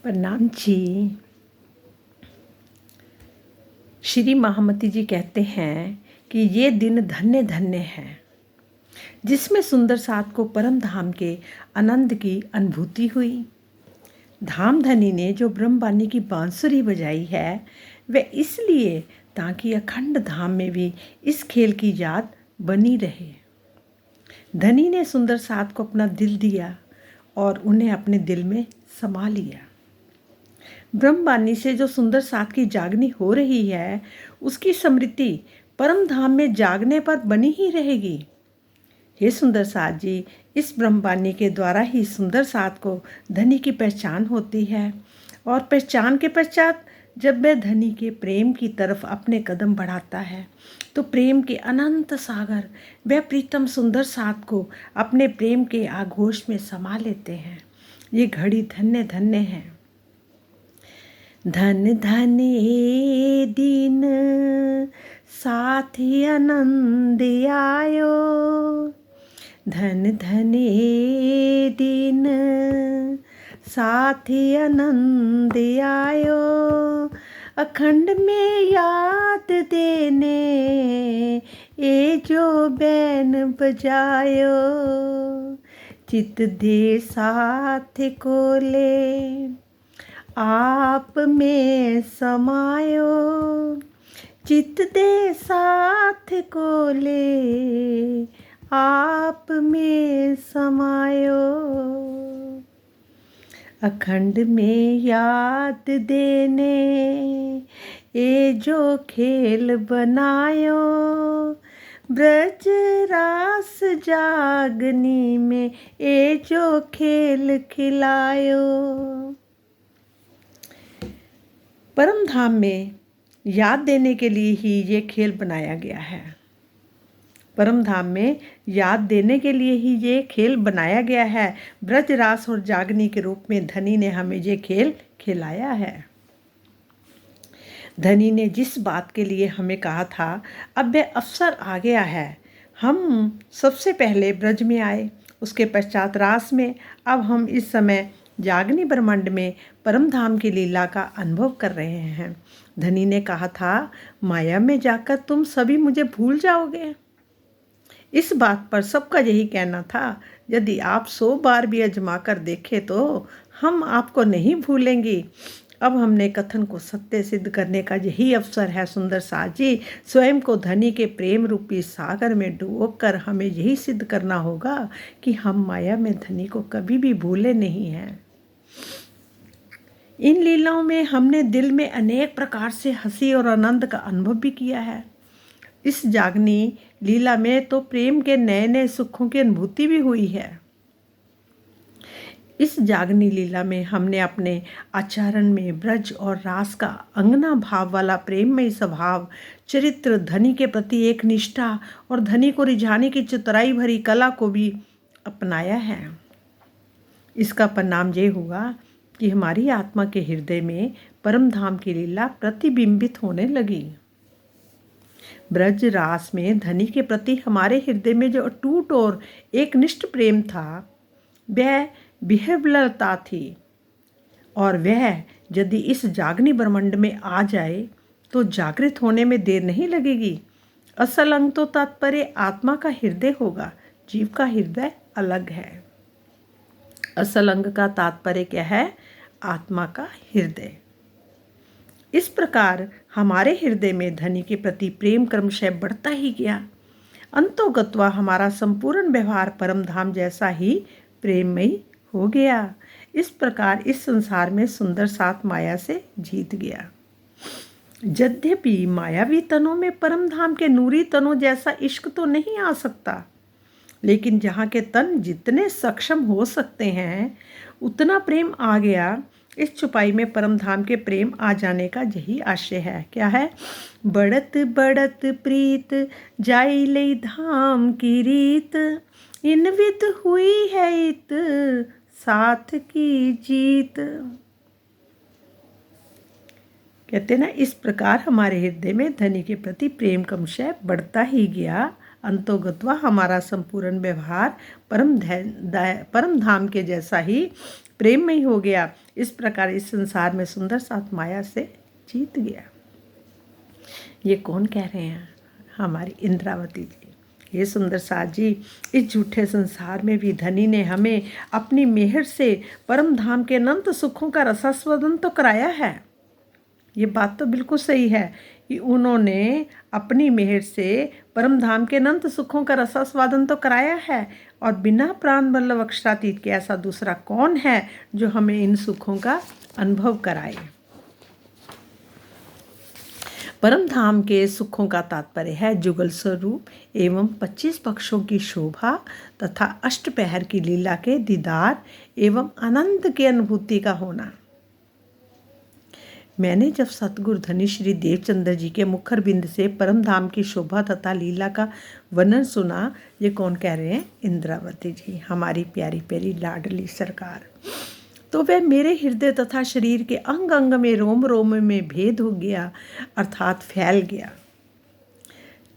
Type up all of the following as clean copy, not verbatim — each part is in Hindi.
प्रणाम जी। श्री महामती जी कहते हैं कि ये दिन धन्य धन्य है जिसमें सुंदर साथ को परम धाम के आनंद की अनुभूति हुई। धाम धनी ने जो ब्रह्मवाणी की बांसुरी बजाई है वह इसलिए ताकि अखंड धाम में भी इस खेल की याद बनी रहे। धनी ने सुंदर साथ को अपना दिल दिया और उन्हें अपने दिल में समा लिया। ब्रह्मवाणी से जो सुंदर साथ की जागनी हो रही है उसकी स्मृति परम धाम में जागने पर बनी ही रहेगी। हे सुंदर साथ जी, इस ब्रह्मवाणी के द्वारा ही सुंदर साथ को धनी की पहचान होती है और पहचान के पश्चात जब वह धनी के प्रेम की तरफ अपने कदम बढ़ाता है तो प्रेम के अनंत सागर वह प्रीतम सुंदर साथ को अपने प्रेम के आघोष में समा लेते हैं। ये घड़ी धन्य धन्य है। धन धन ए दिन साथी आनंद आयो, धन धन ए दिन साथी आनंद आयो, अखंड में याद देने ए जो बैन बजायो, चित दे साथ को ले आप में समायो, चित दे साथ को ले आप में समायो, अखंड में याद देने ए जो खेल बनायो, ब्रज रास जागनी में ए जो खेल खिलायो। परम धाम में याद देने के लिए ही ये खेल बनाया गया है। परम धाम में याद देने के लिए ही ये खेल बनाया गया है। ब्रज रास और जागनी के रूप में धनी ने हमें ये खेल खिलाया है। धनी ने जिस बात के लिए हमें कहा था अब वह अवसर आ गया है। हम सबसे पहले ब्रज में आए, उसके पश्चात रास में, अब हम इस समय जागनी ब्रह्मांड में परम धाम की लीला का अनुभव कर रहे हैं। धनी ने कहा था माया में जाकर तुम सभी मुझे भूल जाओगे। इस बात पर सबका यही कहना था, यदि आप 100 बार भी आजमा कर देखें तो हम आपको नहीं भूलेंगे। अब हमने कथन को सत्य सिद्ध करने का यही अवसर है। सुंदर साथ जी, स्वयं को धनी के प्रेम रूपी सागर में डुबोकर हमें यही सिद्ध करना होगा कि हम माया में धनी को कभी भी भूले नहीं हैं। इन लीलाओं में हमने दिल में अनेक प्रकार से हंसी और आनंद का अनुभव भी किया है। इस जागनी लीला में तो प्रेम के नए नए सुखों की अनुभूति भी हुई है। इस जागनी लीला में हमने अपने आचरण में ब्रज और रास का अंगना भाव वाला प्रेममय स्वभाव, चरित्र, धनी के प्रति एक निष्ठा और धनी को रिझाने की चतुराई भरी कला को भी अपनाया है। इसका परिणाम ये हुआ कि हमारी आत्मा के हृदय में परम धाम की लीला प्रतिबिंबित होने लगी। ब्रज रास में धनी के प्रति हमारे हृदय में जो अटूट और एकनिष्ठ प्रेम था वह विह्वलता थी, और वह यदि इस जागनी ब्रह्मांड में आ जाए तो जागृत होने में देर नहीं लगेगी। असल अंग तो तात्पर्य आत्मा का हृदय होगा, जीव का हृदय अलग है। असल अंग का तात्पर्य क्या है? आत्मा का हृदय। इस प्रकार हमारे हृदय में धनी के प्रति प्रेम क्रमशः बढ़ता ही गया। अंतोगत्वा हमारा संपूर्ण व्यवहार परम धाम जैसा ही प्रेममयी हो गया। इस प्रकार इस संसार में सुंदर साथ माया से जीत गया। यद्यपि मायावी तनों में परम धाम के नूरी तनों जैसा इश्क तो नहीं आ सकता, लेकिन जहाँ के तन जितने सक्षम हो सकते हैं उतना प्रेम आ गया। इस छुपाई में परम धाम के प्रेम आ जाने का यही आशय है। क्या है? बढ़त बढ़त प्रीत जाई ले धाम की रीत, इन विद हुई है इत साथ की जीत। कहते ना, इस प्रकार हमारे हृदय में धनी के प्रति प्रेम क्रमशः बढ़ता ही गया। अंतोगत्वा हमारा संपूर्ण व्यवहार परम धाम के जैसा ही प्रेममय हो गया। इस प्रकार इस संसार में सुंदर साथ माया से जीत गया। ये कौन कह रहे हैं? हमारी इंद्रावती जी। ये सुंदर साथ जी, इस झूठे संसार में भी धनी ने हमें अपनी मेहर से परम धाम के अनंत सुखों का रसास्वादन तो कराया है। ये बात तो बिल्कुल सही है कि उन्होंने अपनी मेहर से परम धाम के अनंत सुखों का रसास्वादन तो कराया है, और बिना प्राण बल्लभ अक्षरातीत के ऐसा दूसरा कौन है जो हमें इन सुखों का अनुभव कराए। परम धाम के सुखों का तात्पर्य है जुगल स्वरूप एवं 25 पक्षों की शोभा तथा अष्टपहर की लीला के दीदार एवं आनंद की अनुभूति का होना। मैंने जब सतगुरु धनी श्री देवचंद्र जी के मुखर बिंद से परम धाम की शोभा तथा लीला का वर्णन सुना। ये कौन कह रहे हैं? इंद्रावती जी, हमारी प्यारी प्यारी लाडली सरकार। तो वह मेरे हृदय तथा शरीर के अंग अंग में रोम रोम में भेद हो गया, अर्थात फैल गया।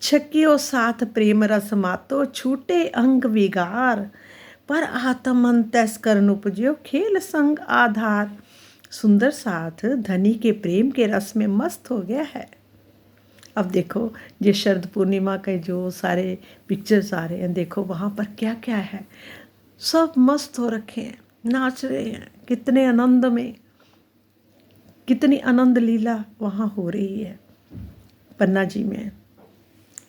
छकियो साथ प्रेम रस मातो छूटे अंग विगार, पर आत्म अंतस करन उपजो खेल संग आधार। सुंदर साथ धनी के प्रेम के रस में मस्त हो गया है। अब देखो, ये शरद पूर्णिमा के जो सारे पिक्चर्स आ रहे हैं, देखो वहाँ पर क्या क्या है। सब मस्त हो रखे हैं, नाच रहे हैं, कितने आनंद में, कितनी आनंद लीला वहाँ हो रही है पन्ना जी में।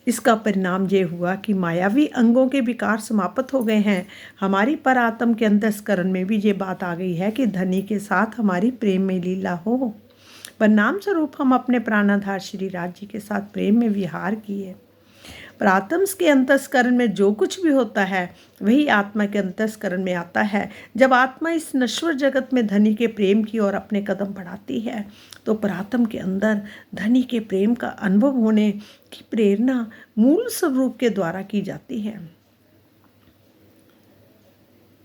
इसका परिणाम ये हुआ कि मायावी अंगों के विकार समाप्त हो गए हैं। हमारी परात्म के अंतस्करण में भी ये बात आ गई है कि धनी के साथ हमारी प्रेम में लीला हो। परिणाम स्वरूप हम अपने प्राणाधार श्री राज जी के साथ प्रेम में विहार किए। प्रातम्स के अंतस्करण में जो कुछ भी होता है वही आत्मा के अंतस्करण में आता है। जब आत्मा इस नश्वर जगत में धनी के प्रेम की ओर अपने कदम बढ़ाती है तो प्रातम के अंदर धनी के प्रेम का अनुभव होने की प्रेरणा मूल स्वरूप के द्वारा की जाती है।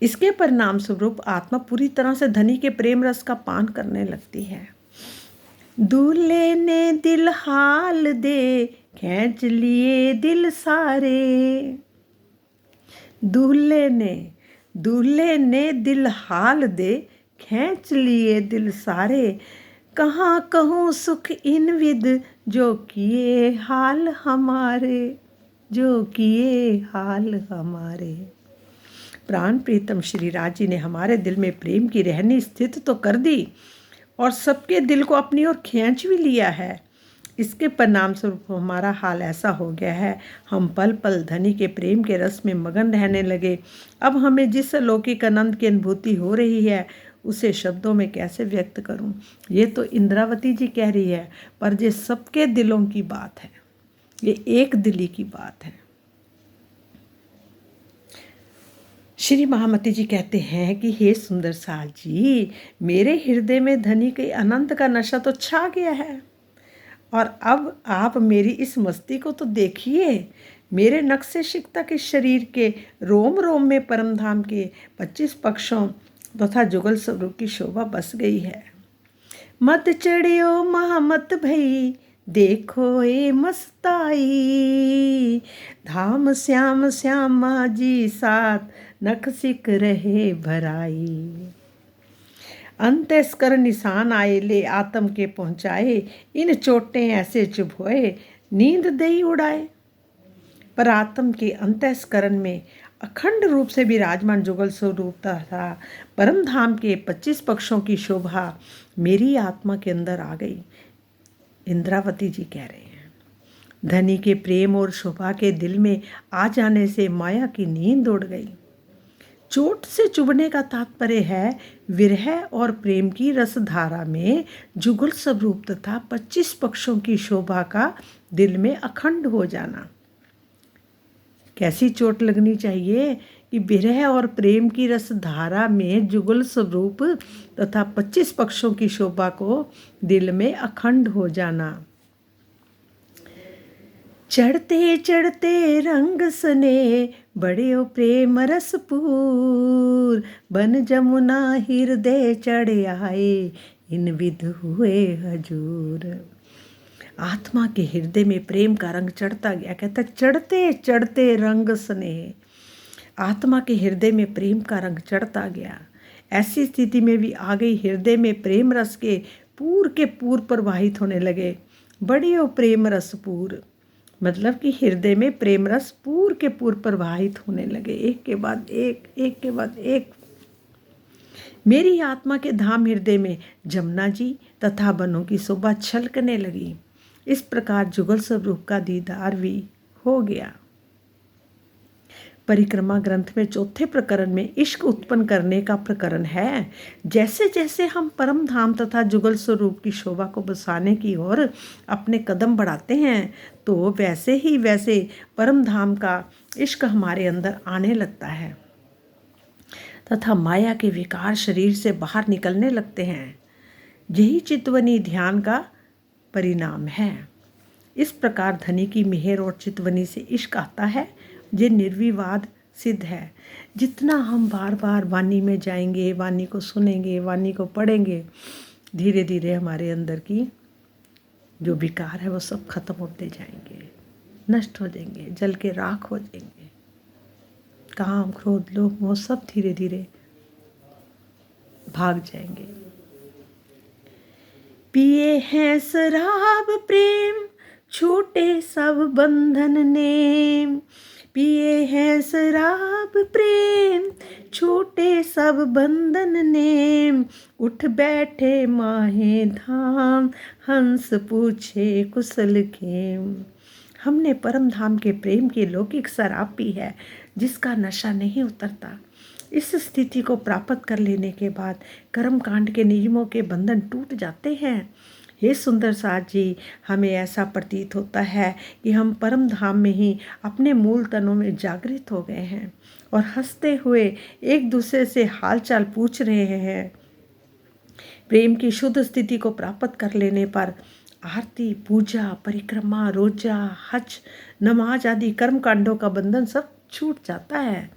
इसके परिणाम स्वरूप आत्मा पूरी तरह से धनी के प्रेम रस का पान करने लगती है। दूल्हे ने दिल हाल दे खींच लिए दिल सारे, दूल्हे ने दिल हाल दे खींच लिए दिल सारे, कहाँ कहूँ सुख इन विद जो किए हाल हमारे, जो किए हाल हमारे। प्राण प्रीतम श्री राज जी ने हमारे दिल में प्रेम की रहनी स्थित तो कर दी और सबके दिल को अपनी ओर खींच भी लिया है। इसके परिणाम स्वरूप हमारा हाल ऐसा हो गया है, हम पल पल धनी के प्रेम के रस में मगन रहने लगे। अब हमें जिस लौकिक आनंद की अनुभूति हो रही है उसे शब्दों में कैसे व्यक्त करूं। ये तो इंद्रावती जी कह रही है, पर ये सबके दिलों की बात है, ये एक दिली की बात है। श्री महामती जी कहते हैं कि हे सुंदर साल जी, मेरे हृदय में धनी के आनंद का नशा तो छा गया है, और अब आप मेरी इस मस्ती को तो देखिए। मेरे नक्शे शिकता के शरीर के रोम रोम में परम धाम के 25 पक्षों तथा जुगल स्वरूप की शोभा बस गई है। मत चढ़ियो महामत भई देखो ए मस्ताई, धाम श्याम श्यामा जी साथ नख सिक रहे भराई। अंतस्कर निशान आए ले आत्म के पहुँचाए, इन चोटें ऐसे चुभोए नींद दई उड़ाए। पर आत्म के अंतस्करण में अखंड रूप से विराजमान जुगल स्वरूप तथा परम धाम के 25 पक्षों की शोभा मेरी आत्मा के अंदर आ गई। इंद्रावती जी कह रहे हैं, धनी के प्रेम और शोभा के दिल में आ जाने से माया की नींद उड़ गई। चोट से चुभने का तात्पर्य है विरह और प्रेम की रसधारा में जुगल स्वरूप तथा 25 पक्षों की शोभा का दिल में अखंड हो जाना। कैसी चोट लगनी चाहिए कि विरह और प्रेम की रसधारा में जुगल स्वरूप तथा 25 पक्षों की शोभा को दिल में अखंड हो जाना। चढ़ते चढ़ते रंग सने बड़े प्रेम रसपूर, बन जमुना हृदय चढ़ आए इन विध हुए हजूर। आत्मा के हृदय में प्रेम का रंग चढ़ता गया। कहता चढ़ते चढ़ते रंग स्नेह, आत्मा के हृदय में प्रेम का रंग चढ़ता गया। ऐसी स्थिति में भी आ गई, हृदय में प्रेम रस के पूर प्रवाहित होने लगे। बड़े ओ प्रेम रस पूर, मतलब कि हृदय में प्रेम रस पूर के पूर प्रवाहित होने लगे, एक के बाद एक के बाद एक। मेरी आत्मा के धाम हृदय में जमुना जी तथा बनों की शोभा छलकने लगी। इस प्रकार जुगल स्वरूप का दीदार भी हो गया। परिक्रमा ग्रंथ में चौथे प्रकरण में इश्क उत्पन्न करने का प्रकरण है। जैसे जैसे हम परम धाम तथा जुगल स्वरूप की शोभा को बसाने की ओर अपने कदम बढ़ाते हैं, तो वैसे ही वैसे परम धाम का इश्क हमारे अंदर आने लगता है तथा माया के विकार शरीर से बाहर निकलने लगते हैं। यही चितवनी ध्यान का परिणाम है। इस प्रकार धनी की मेहर और चितवनी से इश्क आता है, ये निर्विवाद सिद्ध है। जितना हम बार बार वाणी में जाएंगे, वाणी को सुनेंगे, वाणी को पढ़ेंगे, धीरे धीरे हमारे अंदर की जो विकार है वो सब खत्म होते जाएंगे, नष्ट हो जाएंगे, जल के राख हो जाएंगे। काम, क्रोध, लोभ, मोह सब धीरे धीरे भाग जाएंगे। पिए हैं शराब प्रेम, छूटे सब बंधन नेम। पिए हैं शराब प्रेम, छूटे सब बंधन नेम। उठ बैठे माहे धाम, हंस पूछे कुशल खेम। हमने परम धाम के प्रेम की लौकिक शराब पी है, जिसका नशा नहीं उतरता। इस स्थिति को प्राप्त कर लेने के बाद कर्म कांड के नियमों के बंधन टूट जाते हैं। हे सुंदर साथ जी, हमें ऐसा प्रतीत होता है कि हम परम धाम में ही अपने मूल तनों में जागृत हो गए हैं और हंसते हुए एक दूसरे से हालचाल पूछ रहे हैं। प्रेम की शुद्ध स्थिति को प्राप्त कर लेने पर आरती, पूजा, परिक्रमा, रोजा, हज, नमाज आदि कर्म कांडों का बंधन सब छूट जाता है।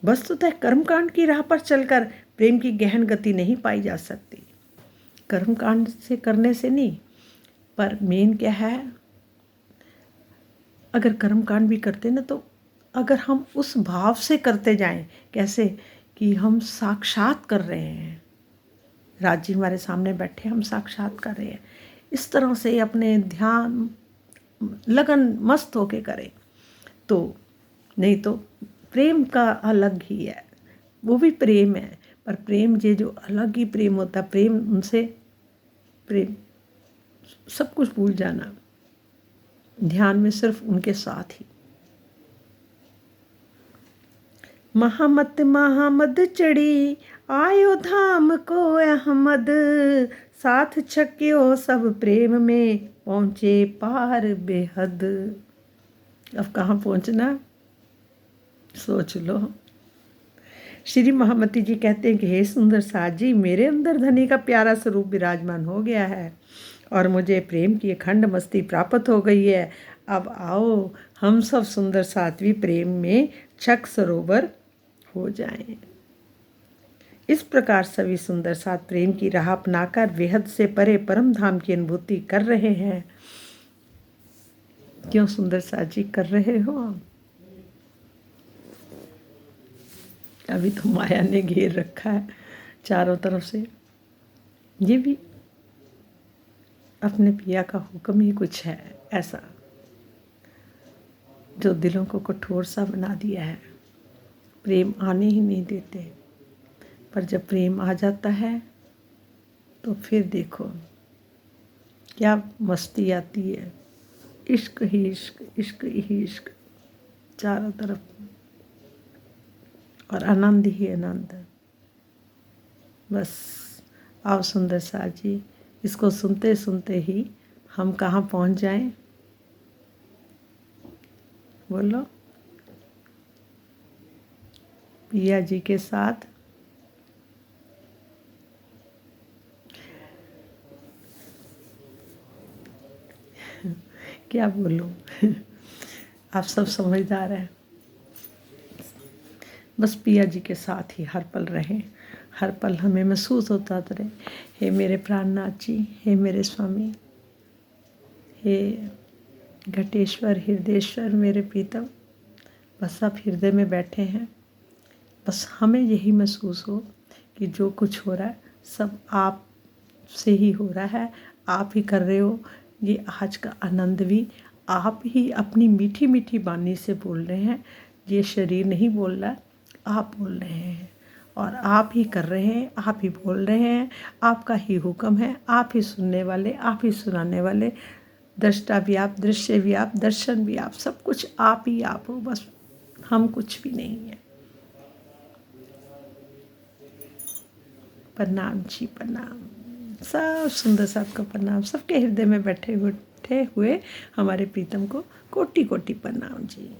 वस्तुतः कर्मकांड की राह पर चलकर प्रेम की गहन गति नहीं पाई जा सकती। कर्मकांड से करने से नहीं, पर मेन क्या है, अगर कर्मकांड भी करते ना, तो अगर हम उस भाव से करते जाएं, कैसे कि हम साक्षात कर रहे हैं, राज जी हमारे सामने बैठे, हम साक्षात कर रहे हैं, इस तरह से अपने ध्यान लगन मस्त होके करें, तो नहीं तो प्रेम का अलग ही है, वो भी प्रेम है, पर प्रेम ये जो अलग ही प्रेम होता है, प्रेम उनसे प्रेम सब कुछ भूल जाना, ध्यान में सिर्फ उनके साथ ही। महामत महामद चढ़ी, आयो धाम को अहमद। साथ छक्यो सब प्रेम में, पहुँचे पार बेहद। अब कहाँ पहुँचना, सोच लो। श्री महामती जी कहते हैं कि हे सुंदर साथ जी, मेरे अंदर धनी का प्यारा स्वरूप विराजमान हो गया है और मुझे प्रेम की अखंड मस्ती प्राप्त हो गई है। अब आओ हम सब सुंदर सात्वी प्रेम में छक सरोवर हो जाएं। इस प्रकार सभी सुंदर साथ प्रेम की राह अपनाकर बेहद से परे परम धाम की अनुभूति कर रहे हैं। क्यों सुंदर साथ जी कर रहे हो? अभी तो माया ने घेर रखा है चारों तरफ से। ये भी अपने पिया का हुक्म ही कुछ है ऐसा, जो दिलों को कठोर सा बना दिया है, प्रेम आने ही नहीं देते। पर जब प्रेम आ जाता है तो फिर देखो क्या मस्ती आती है। इश्क ही इश्क, इश्क ही इश्क चारों तरफ, और आनंद ही आनंद। बस आओ सुंदर साथ जी, इसको सुनते सुनते ही हम कहाँ पहुँच जाएं, बोलो। पिया जी के साथ क्या बोलूं आप सब समझदार हैं। बस पिया जी के साथ ही हर पल रहें, हर पल हमें महसूस होता रहे, हे मेरे प्राणनाथ जी, हे मेरे स्वामी, हे घटेश्वर, हृदयेश्वर, मेरे प्रीतम। बस आप हृदय में बैठे हैं, बस हमें यही महसूस हो कि जो कुछ हो रहा है सब आप से ही हो रहा है, आप ही कर रहे हो। ये आज का आनंद भी आप ही अपनी मीठी मीठी वाणी से बोल रहे हैं। ये शरीर नहीं बोल रहा, आप बोल रहे हैं और आप ही कर रहे हैं, आप ही बोल रहे हैं। आपका ही हुक्म है, आप ही सुनने वाले, आप ही सुनाने वाले। दृष्टा भी आप, दृश्य भी आप, दर्शन भी आप, सब कुछ आप ही आप हो, बस हम कुछ भी नहीं है। प्रणाम जी, प्रणाम। सब सुंदर साहब का प्रणाम, सबके हृदय में बैठे हुए हमारे प्रीतम को कोटि कोटि प्रणाम जी।